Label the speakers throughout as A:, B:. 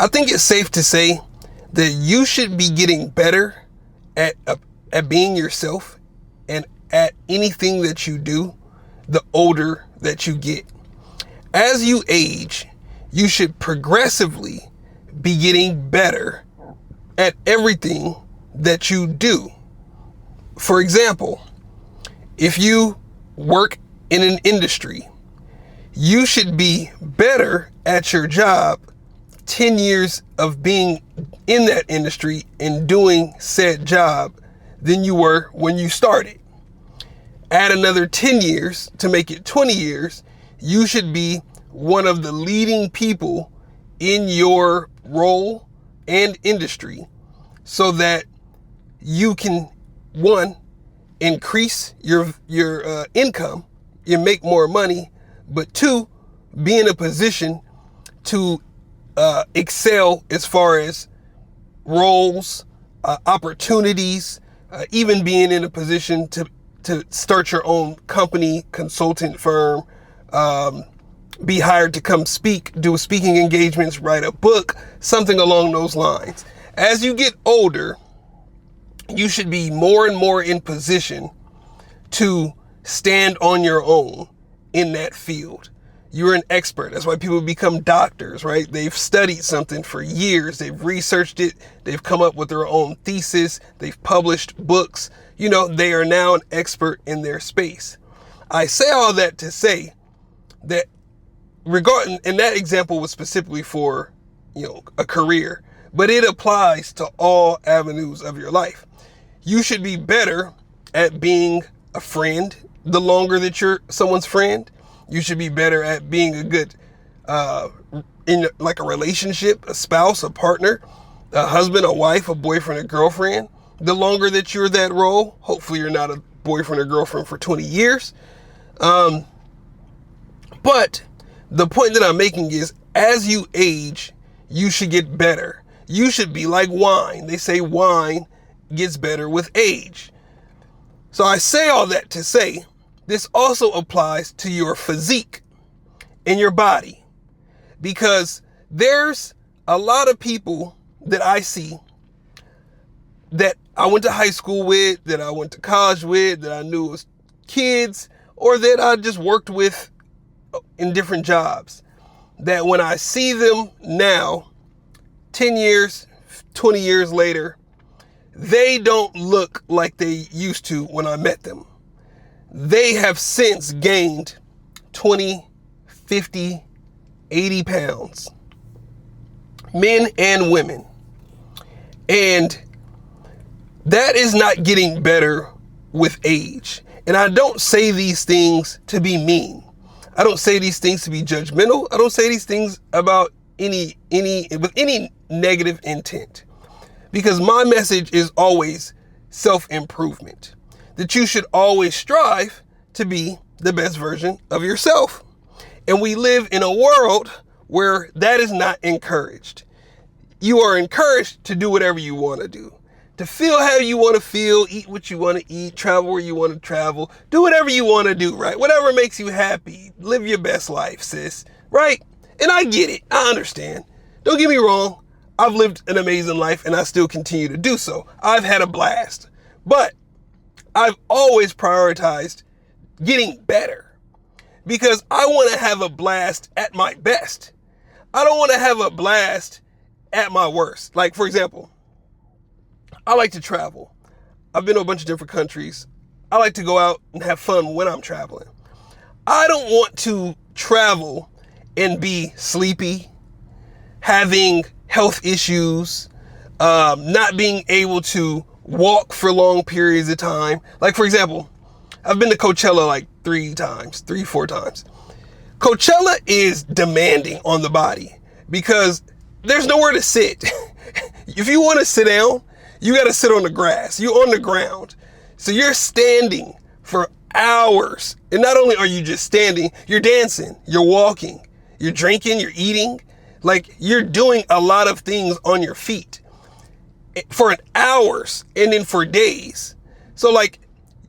A: I think it's safe to say that you should be getting better at being yourself and at anything that you do the older that you get. As you age, you should progressively be getting better at everything that you do. For example, if you work in an industry, you should be better at your job 10 years of being in that industry and doing said job than you were when you started. Add another 10 years to make it 20 years, you should be one of the leading people in your role and industry so that you can, one, increase your income, you make more money, but two, be in a position to excel as far as roles, opportunities, even being in a position to start your own company, consultant firm, be hired to come speak, do speaking engagements, write a book, something along those lines. As you get older, you should be more and more in position to stand on your own in that field. You're an expert. That's why people become doctors, right? They've studied something for years. They've researched it. They've come up with their own thesis. They've published books. You know, they are now an expert in their space. I say all that to say that and that example was specifically for, a career, but it applies to all avenues of your life. You should be better at being a friend the longer that you're someone's friend. You should be better at being a good, in like a relationship, a spouse, a partner, a husband, a wife, a boyfriend, a girlfriend. The longer that you're that role, hopefully you're not a boyfriend or girlfriend for 20 years. But the point that I'm making is, as you age, you should get better. You should be like wine. They say wine gets better with age. So I say all that to say, this also applies to your physique in your body, because there's a lot of people that I see that I went to high school with, that I went to college with, that I knew as kids, or that I just worked with in different jobs, that when I see them now, 10 years, 20 years later, they don't look like they used to when I met them. They have since gained 20, 50, 80 pounds, men and women. And that is not getting better with age. And I don't say these things to be mean. I don't say these things to be judgmental. I don't say these things about with any negative intent. Because my message is always self-improvement. That you should always strive to be the best version of yourself. And we live in a world where that is not encouraged. You are encouraged to do whatever you want to do. To feel how you want to feel, eat what you want to eat, travel where you want to travel, do whatever you want to do, right? Whatever makes you happy, live your best life, sis, right? And I get it, I understand. Don't get me wrong, I've lived an amazing life and I still continue to do so. I've had a blast, but I've always prioritized getting better because I want to have a blast at my best. I don't want to have a blast at my worst. Like, for example, I like to travel. I've been to a bunch of different countries. I like to go out and have fun when I'm traveling. I don't want to travel and be sleepy, having health issues, not being able to walk for long periods of time. Like, for example, I've been to Coachella like 4 times. Coachella is demanding on the body because there's nowhere to sit. If you want to sit down, you got to sit on the grass. You're on the ground. So you're standing for hours. And not only are you just standing, you're dancing, you're walking, you're drinking, you're eating. Like, you're doing a lot of things on your feet for hours and then for days. So like,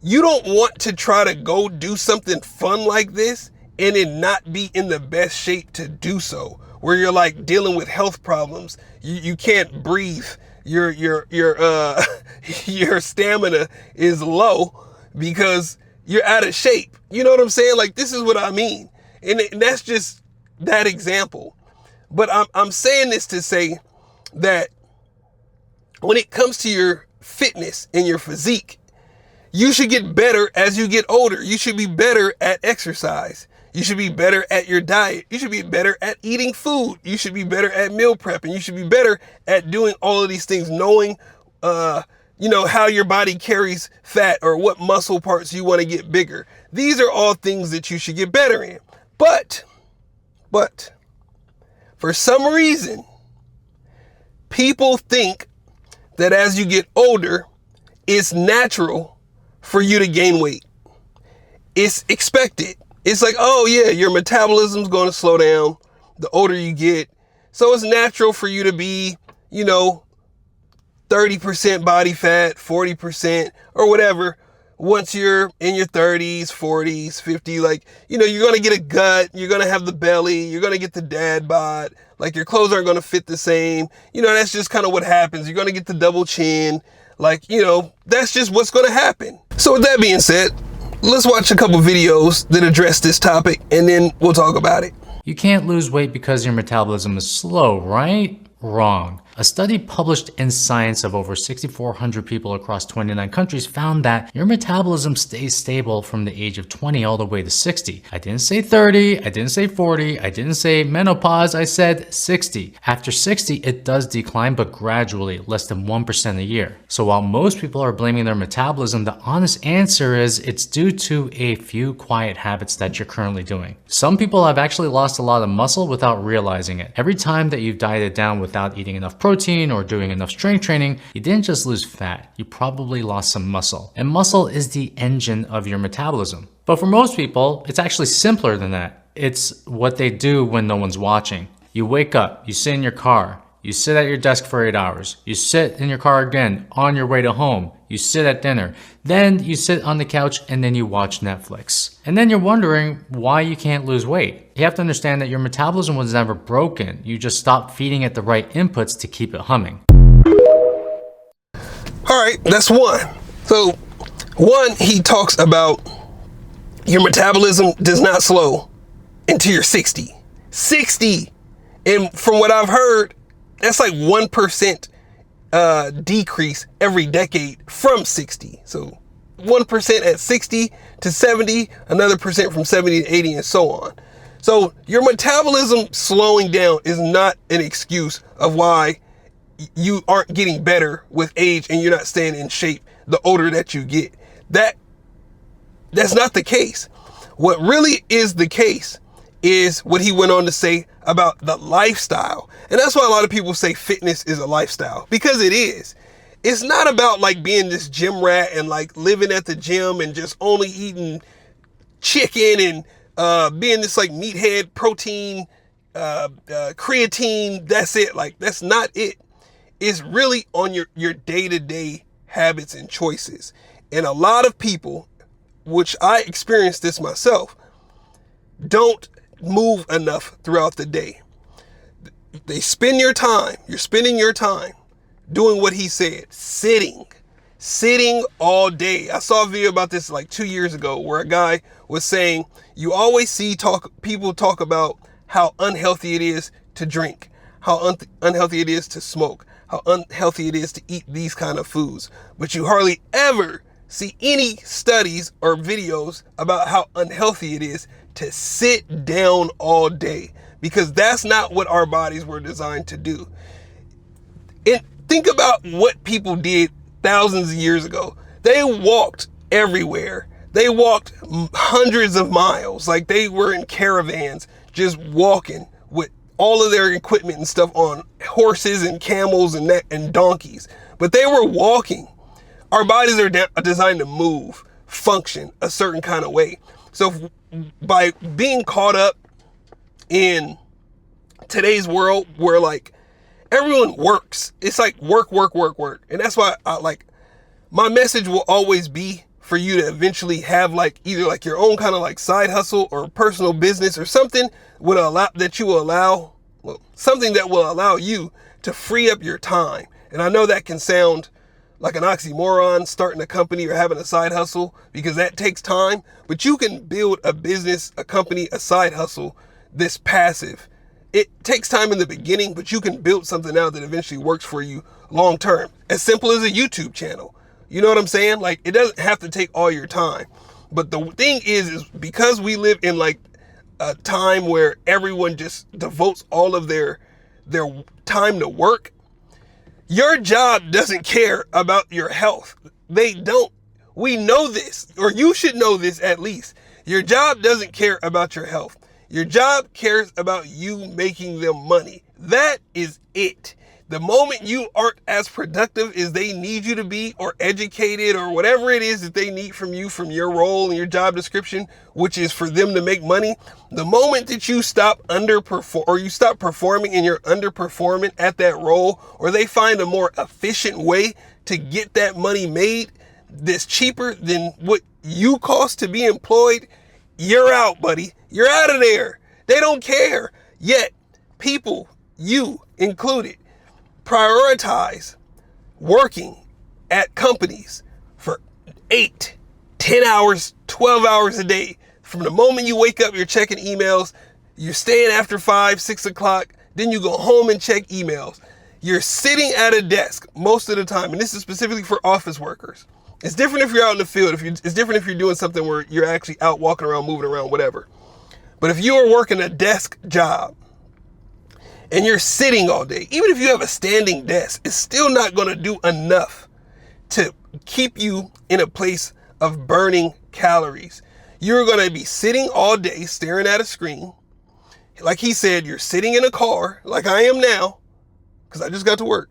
A: you don't want to try to go do something fun like this and then not be in the best shape to do so, where you're like dealing with health problems. You can't breathe. Your your stamina is low because you're out of shape. You know what I'm saying? Like, this is what I mean. And that's just that example. But I'm saying this to say that when it comes to your fitness and your physique, you should get better as you get older. You should be better at exercise. You should be better at your diet. You should be better at eating food. You should be better at meal prep. And you should be better at doing all of these things, knowing, how your body carries fat or what muscle parts you want to get bigger. These are all things that you should get better in. But for some reason, people think that as you get older, it's natural for you to gain weight. It's expected. It's like, oh yeah, your metabolism's going to slow down the older you get. So it's natural for you to be, 30% body fat, 40% or whatever. Once you're in your 30s, 40s, 50, you're going to get a gut, you're going to have the belly, you're going to get the dad bod, like your clothes aren't going to fit the same. That's just kind of what happens. You're going to get the double chin. That's just what's going to happen. So with that being said, let's watch a couple videos that address this topic and then we'll talk about it.
B: You can't lose weight because your metabolism is slow, right? Wrong. A study published in Science of over 6,400 people across 29 countries found that your metabolism stays stable from the age of 20 all the way to 60. I didn't say 30, I didn't say 40, I didn't say menopause, I said 60. After 60, it does decline, but gradually, less than 1% a year. So while most people are blaming their metabolism, the honest answer is it's due to a few quiet habits that you're currently doing. Some people have actually lost a lot of muscle without realizing it. Every time that you've dieted down without eating enough protein or doing enough strength training, you didn't just lose fat, you probably lost some muscle. And muscle is the engine of your metabolism. But for most people, it's actually simpler than that. It's what they do when no one's watching. You wake up, you sit in your car, you sit at your desk for 8 hours, you sit in your car again on your way to home, you sit at dinner, then you sit on the couch and then you watch Netflix. And then you're wondering why you can't lose weight. You have to understand that your metabolism was never broken. You just stopped feeding it the right inputs to keep it humming.
A: All right, that's one. So one, he talks about your metabolism does not slow until you're 60. 60. And from what I've heard, that's like 1% decrease every decade from 60. So 1% at 60 to 70, another percent from 70 to 80, and so on. So your metabolism slowing down is not an excuse of why you aren't getting better with age and you're not staying in shape the older that you get. That's not the case. What really is the case is what he went on to say about the lifestyle. And that's why a lot of people say fitness is a lifestyle, because it is. It's not about like being this gym rat and like living at the gym and just only eating chicken and being this like meathead protein, creatine. That's it. Like, that's not it. It's really on your day-to-day habits and choices. And a lot of people, which I experienced this myself, don't move enough throughout the day. You're spending your time doing what he said, sitting all day. I saw a video about this like 2 years ago where a guy was saying, you always see people talk about how unhealthy it is to drink, how unhealthy it is to smoke, how unhealthy it is to eat these kind of foods, but you hardly ever see any studies or videos about how unhealthy it is to sit down all day, because that's not what our bodies were designed to do. And think about what people did thousands of years ago. They walked everywhere. They walked hundreds of miles. Like, they were in caravans just walking with all of their equipment and stuff on horses and camels and donkeys. But they were walking. Our bodies are designed to move, function a certain kind of way. So by being caught up in today's world where like everyone works, it's like work. And that's why my message will always be for you to eventually have like either like your own kind of like side hustle or personal business or something that you will allow Well, something that will allow you to free up your time. And I know that can sound like an oxymoron, starting a company or having a side hustle, because that takes time, but you can build a business, a company, a side hustle this passive. It takes time in the beginning, but you can build something out that eventually works for you long term. As simple as a YouTube channel. You know what I'm saying? Like, it doesn't have to take all your time. But the thing is because we live in like a time where everyone just devotes all of their time to work, your job doesn't care about your health. They don't. We know this, or you should know this at least. Your job doesn't care about your health. Your job cares about you making them money. That is it. The moment you aren't as productive as they need you to be, or educated, or whatever it is that they need from you, from your role and your job description, which is for them to make money, the moment that you stop or you stop performing and you're underperforming at that role, or they find a more efficient way to get that money made that's cheaper than what you cost to be employed, you're out, buddy. You're out of there. They don't care. Yet, people, you included, prioritize working at companies for 8, 10 hours, 12 hours a day. From the moment you wake up, you're checking emails. You're staying after 5, 6 o'clock. Then you go home and check emails. You're sitting at a desk most of the time. And this is specifically for office workers. It's different if you're out in the field. It's different if you're doing something where you're actually out walking around, moving around, whatever. But if you are working a desk job and you're sitting all day, even if you have a standing desk, it's still not going to do enough to keep you in a place of burning calories. You're going to be sitting all day staring at a screen. Like he said, you're sitting in a car like I am now, because I just got to work.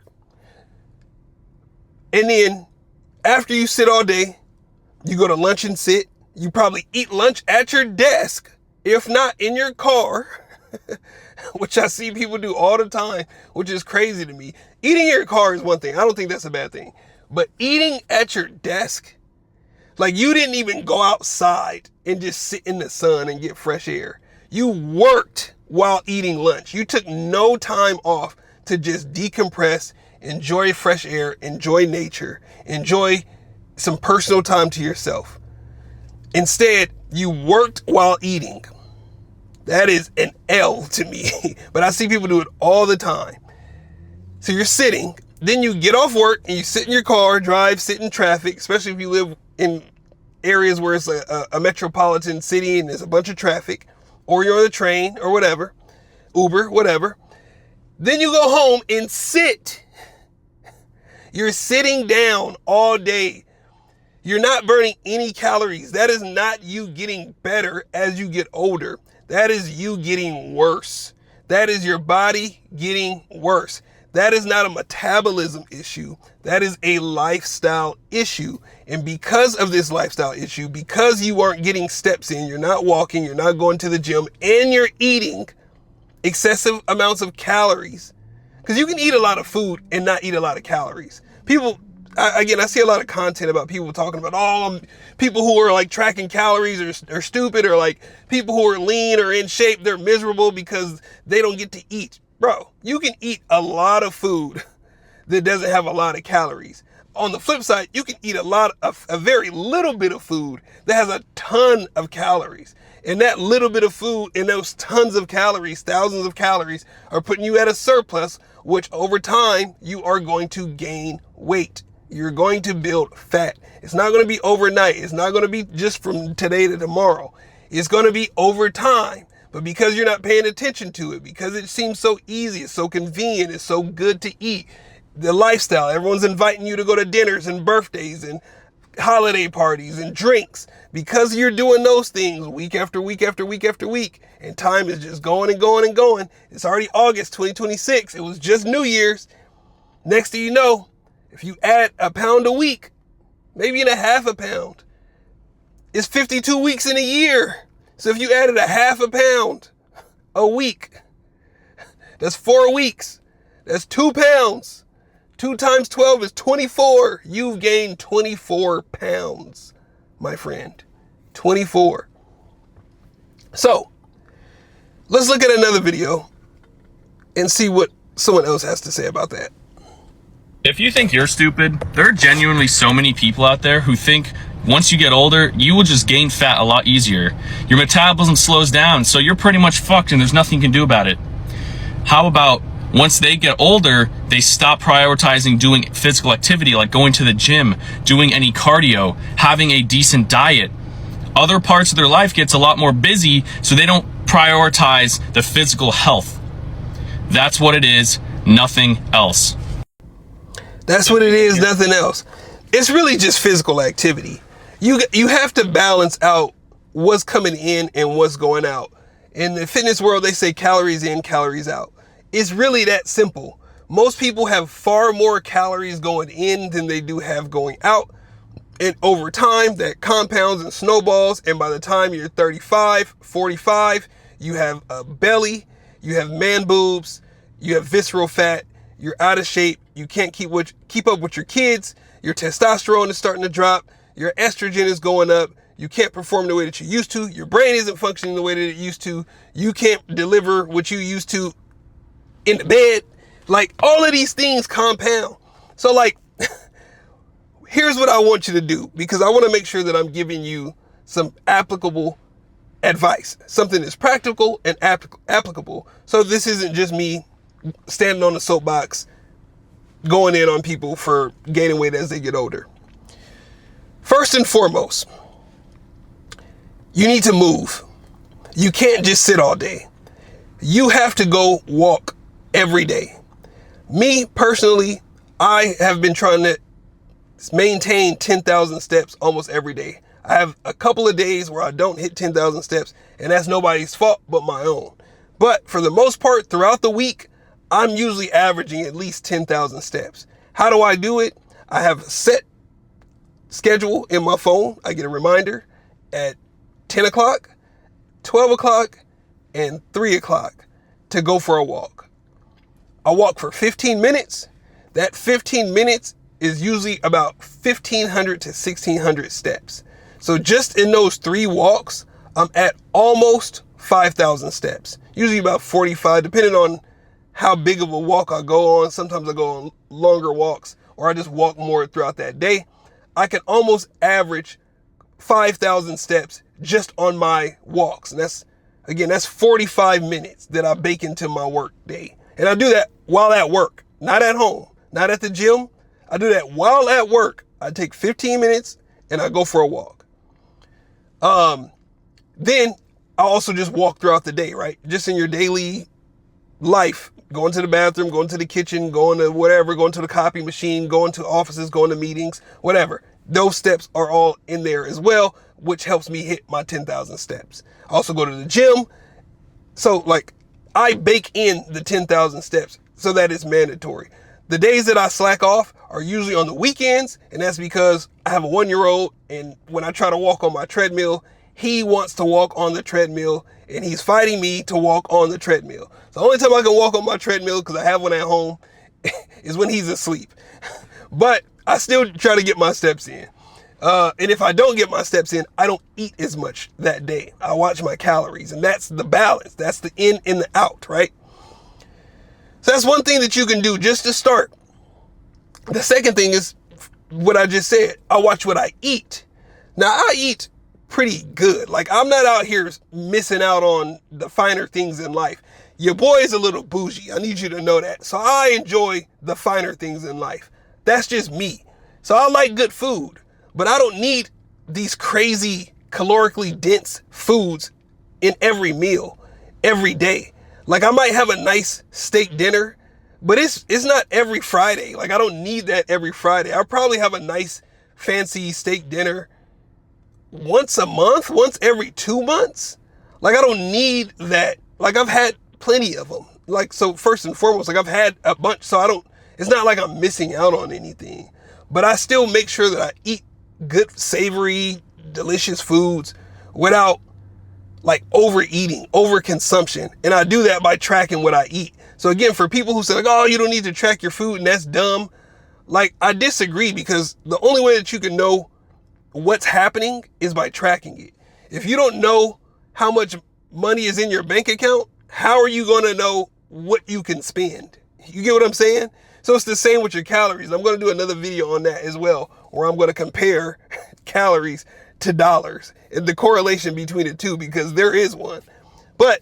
A: And then after you sit all day, you go to lunch and sit. You probably eat lunch at your desk, if not in your car, which I see people do all the time, which is crazy to me. Eating in your car is one thing. I don't think that's a bad thing. But eating at your desk, like you didn't even go outside and just sit in the sun and get fresh air. You worked while eating lunch. You took no time off to just decompress, enjoy fresh air, enjoy nature, enjoy some personal time to yourself. Instead, you worked while eating. That is an L to me, but I see people do it all the time. So you're sitting, then you get off work and you sit in your car, drive, sit in traffic, especially if you live in areas where it's a metropolitan city and there's a bunch of traffic, or you're on the train or whatever, Uber, whatever. Then you go home and sit. You're sitting down all day. You're not burning any calories. That is not you getting better as you get older. That is you getting worse. That is your body getting worse. That is not a metabolism issue. That is a lifestyle issue. And because of this lifestyle issue, because you aren't getting steps in, you're not walking, you're not going to the gym, and you're eating excessive amounts of calories. Because you can eat a lot of food and not eat a lot of calories. I see a lot of content about people talking about, people who are like tracking calories are stupid, or like people who are lean or in shape, they're miserable because they don't get to eat. Bro, you can eat a lot of food that doesn't have a lot of calories. On the flip side, you can eat a very little bit of food that has a ton of calories. And that little bit of food and those tons of calories, thousands of calories, are putting you at a surplus, which over time, you are going to gain weight. You're going to build fat. It's not going to be overnight. It's not going to be just from today to tomorrow. It's going to be over time. But because you're not paying attention to it, because it seems so easy, it's so convenient, it's so good to eat, the lifestyle, everyone's inviting you to go to dinners and birthdays and holiday parties and drinks, because you're doing those things week after week after week after week, and time is just going and going and going. It's already August 2026. It was just New Year's. Next thing you know, if you add a pound a week, maybe in a half a pound, it's 52 weeks in a year. So if you added a half a pound a week, that's 4 weeks. That's 2 pounds. 2 times 12 is 24. You've gained 24 pounds, my friend. 24. So let's look at another video and see what someone else has to say about that.
C: If you think you're stupid, there are genuinely so many people out there who think once you get older, you will just gain fat a lot easier. Your metabolism slows down, so you're pretty much fucked and there's nothing you can do about it. How about once they get older, they stop prioritizing doing physical activity like going to the gym, doing any cardio, having a decent diet. Other parts of their life gets a lot more busy, so they don't prioritize the physical health. That's what it is, nothing else.
A: That's what it is, nothing else. It's really just physical activity. You have to balance out what's coming in and what's going out. In the fitness world, they say calories in, calories out. It's really that simple. Most people have far more calories going in than they do have going out. And over time, that compounds and snowballs. And by the time you're 35, 45, you have a belly, you have man boobs, you have visceral fat, you're out of shape, you can't keep up with your kids, your testosterone is starting to drop, your estrogen is going up, you can't perform the way that you used to, your brain isn't functioning the way that it used to, you can't deliver what you used to in the bed. Like, all of these things compound. So, like, here's what I want you to do, because I want to make sure that I'm giving you some applicable advice, something that's practical and applicable. So this isn't just me standing on the soapbox going in on people for gaining weight as they get older. First and foremost, you need to move. You can't just sit all day. You have to go walk every day. Me personally, I have been trying to maintain 10,000 steps almost every day. I have a couple of days where I don't hit 10,000 steps, and that's nobody's fault but my own. But for the most part, throughout the week, I'm usually averaging at least 10,000 steps. How do I do it? I have a set schedule in my phone. I get a reminder at 10 o'clock, 12 o'clock, and 3 o'clock to go for a walk. I walk for 15 minutes. That 15 minutes is usually about 1,500 to 1,600 steps. So just in those 3 walks, I'm at almost 5,000 steps. Usually about 45, depending on how big of a walk I go on. Sometimes I go on longer walks, or I just walk more throughout that day. I can almost average 5,000 steps just on my walks. And that's 45 minutes that I bake into my work day. And I do that while at work, not at home, not at the gym. I do that while at work. I take 15 minutes and I go for a walk. Then I also just walk throughout the day, right? Just in your daily life, going to the bathroom, going to the kitchen, going to whatever, going to the copy machine, going to offices, going to meetings, whatever. Those steps are all in there as well, which helps me hit my 10,000 steps. I also go to the gym. So like, I bake in the 10,000 steps so that it's mandatory. The days that I slack off are usually on the weekends, and that's because I have a 1-year-old, and when I try to walk on my treadmill, he wants to walk on the treadmill, and he's fighting me to walk on the treadmill. So the only time I can walk on my treadmill, because I have one at home, is when he's asleep. But I still try to get my steps in. And if I don't get my steps in, I don't eat as much that day. I watch my calories, and that's the balance. That's the in and the out, right? So that's one thing that you can do just to start. The second thing is what I just said. I watch what I eat. Now, I eat pretty good. Like, I'm not out here missing out on the finer things in life. Your boy is a little bougie. I need you to know that. So I enjoy the finer things in life. That's just me. So I like good food, but I don't need these crazy calorically dense foods in every meal, every day. Like, I might have a nice steak dinner, but it's not every Friday. Like, I don't need that every Friday. I probably have a nice fancy steak dinner once a month, once every 2 months. Like, I don't need that. Like, I've had plenty of them. Like, so first and foremost, like, I've had a bunch, so it's not like I'm missing out on anything, but I still make sure that I eat good, savory, delicious foods without like overeating, overconsumption. And I do that by tracking what I eat. So again, for people who say like, oh, you don't need to track your food and that's dumb. Like, I disagree, because the only way that you can know what's happening is by tracking it. If you don't know how much money is in your bank account, how are you going to know what you can spend. You get what I'm saying? So it's the same with your calories. I'm going to do another video on that as well, where I'm going to compare calories to dollars and the correlation between the two, because there is one. But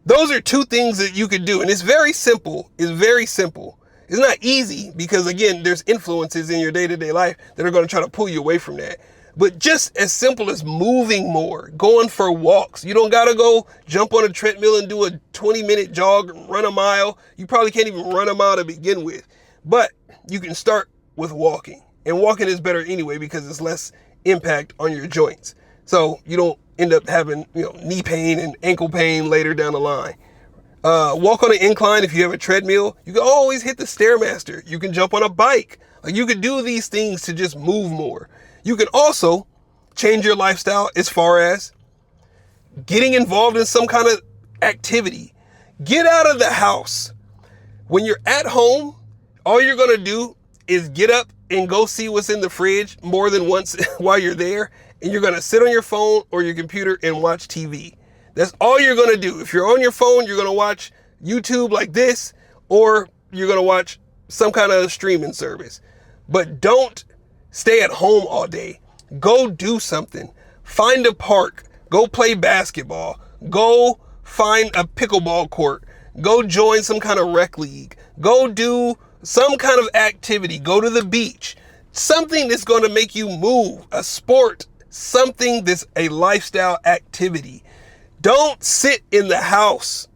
A: those are two things that you could do. And it's very simple. It's very simple. It's not easy because, again, there's influences in your day-to-day life that are going to try to pull you away from that. But just as simple as moving more, going for walks. You don't got to go jump on a treadmill and do a 20-minute jog, run a mile. You probably can't even run a mile to begin with. But you can start with walking. And walking is better anyway because it's less impact on your joints. So you don't end up having, knee pain and ankle pain later down the line. Walk on an incline. If you have a treadmill, you can always hit the Stairmaster. You can jump on a bike. Like, you could do these things to just move more. You can also change your lifestyle as far as getting involved in some kind of activity. Get out of the house. When you're at home, all you're going to do is get up and go see what's in the fridge more than once while you're there. And you're going to sit on your phone or your computer and watch TV. That's all you're going to do. If you're on your phone, you're going to watch YouTube like this, or you're going to watch some kind of streaming service. But don't stay at home all day. Go do something. Find a park. Go play basketball. Go find a pickleball court. Go join some kind of rec league. Go do some kind of activity. Go to the beach. Something that's going to make you move. A sport. Something that's a lifestyle activity. Don't sit in the house.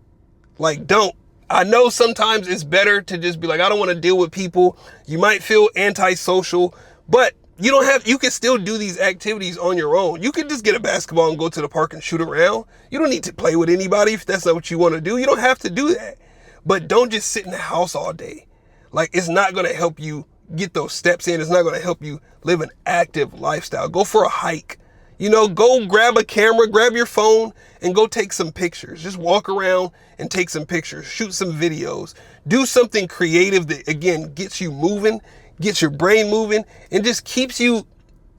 A: Like, don't. I know sometimes it's better to just be like, I don't want to deal with people. You might feel antisocial, but you can still do these activities on your own. You can just get a basketball and go to the park and shoot around. You don't need to play with anybody if that's not what you want to do. You don't have to do that. But don't just sit in the house all day. Like, it's not going to help you get those steps in. It's not going to help you live an active lifestyle. Go for a hike. Go grab a camera, grab your phone, and go take some pictures. Just walk around and take some pictures, shoot some videos, do something creative that, again, gets you moving, gets your brain moving, and just keeps you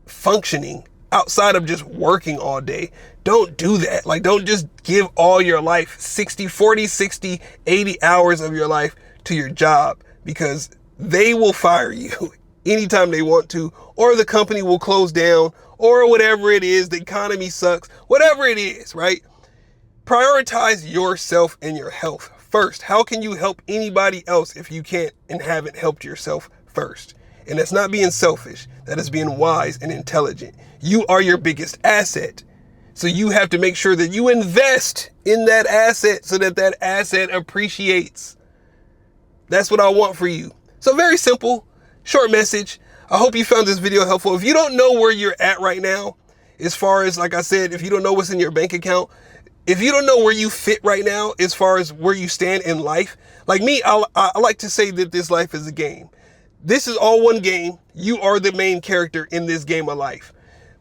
A: functioning outside of just working all day. Don't do that. Like, don't just give all your life, 60, 80 hours of your life to your job, because they will fire you anytime they want to, or the company will close down, or whatever it is, the economy sucks, whatever it is, right? Prioritize yourself and your health first. How can you help anybody else if you can't and haven't helped yourself first? And that's not being selfish. That is being wise and intelligent. You are your biggest asset. So you have to make sure that you invest in that asset so that that asset appreciates. That's what I want for you. So very simple, short message. I hope you found this video helpful. If you don't know where you're at right now, as far as, like I said, if you don't know what's in your bank account, if you don't know where you fit right now, as far as where you stand in life, like me, I like to say that this life is a game. This is all one game. You are the main character in this game of life.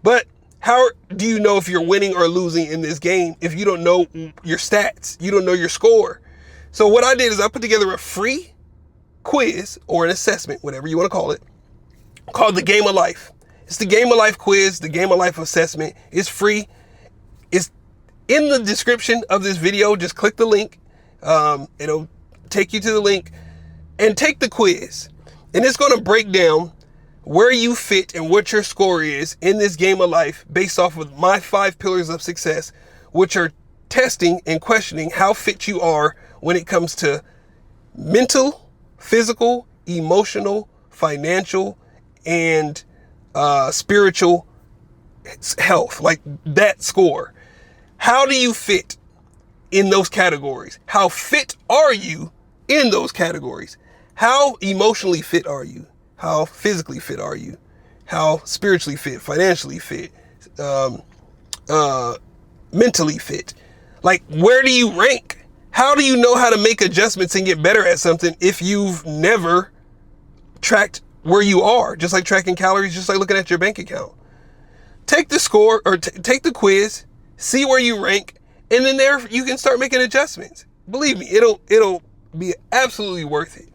A: But how do you know if you're winning or losing in this game if you don't know your stats? You don't know your score. So what I did is I put together a free quiz or an assessment, whatever you want to call it, called the Game of Life. It's the Game of Life quiz, the Game of Life assessment. It's free. It's in the description of this video. Just click the link. It'll take you to the link and take the quiz. And it's going to break down where you fit and what your score is in this game of life based off of my 5 pillars of success, which are testing and questioning how fit you are when it comes to mental, physical, emotional, financial, and spiritual health, like that score. How do you fit in those categories? How fit are you in those categories? How emotionally fit are you? How physically fit are you? How spiritually fit, financially fit, mentally fit? Like, where do you rank? How do you know how to make adjustments and get better at something if you've never tracked where you are? Just like tracking calories, just like looking at your bank account. Take the score or take the quiz, see where you rank, and then there you can start making adjustments. Believe me, it'll be absolutely worth it.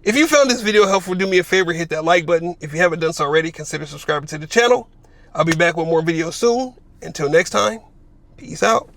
A: If you found this video helpful, do me a favor, hit that like button. If you haven't done so already, consider subscribing to the channel. I'll be back with more videos soon. Until next time, peace out.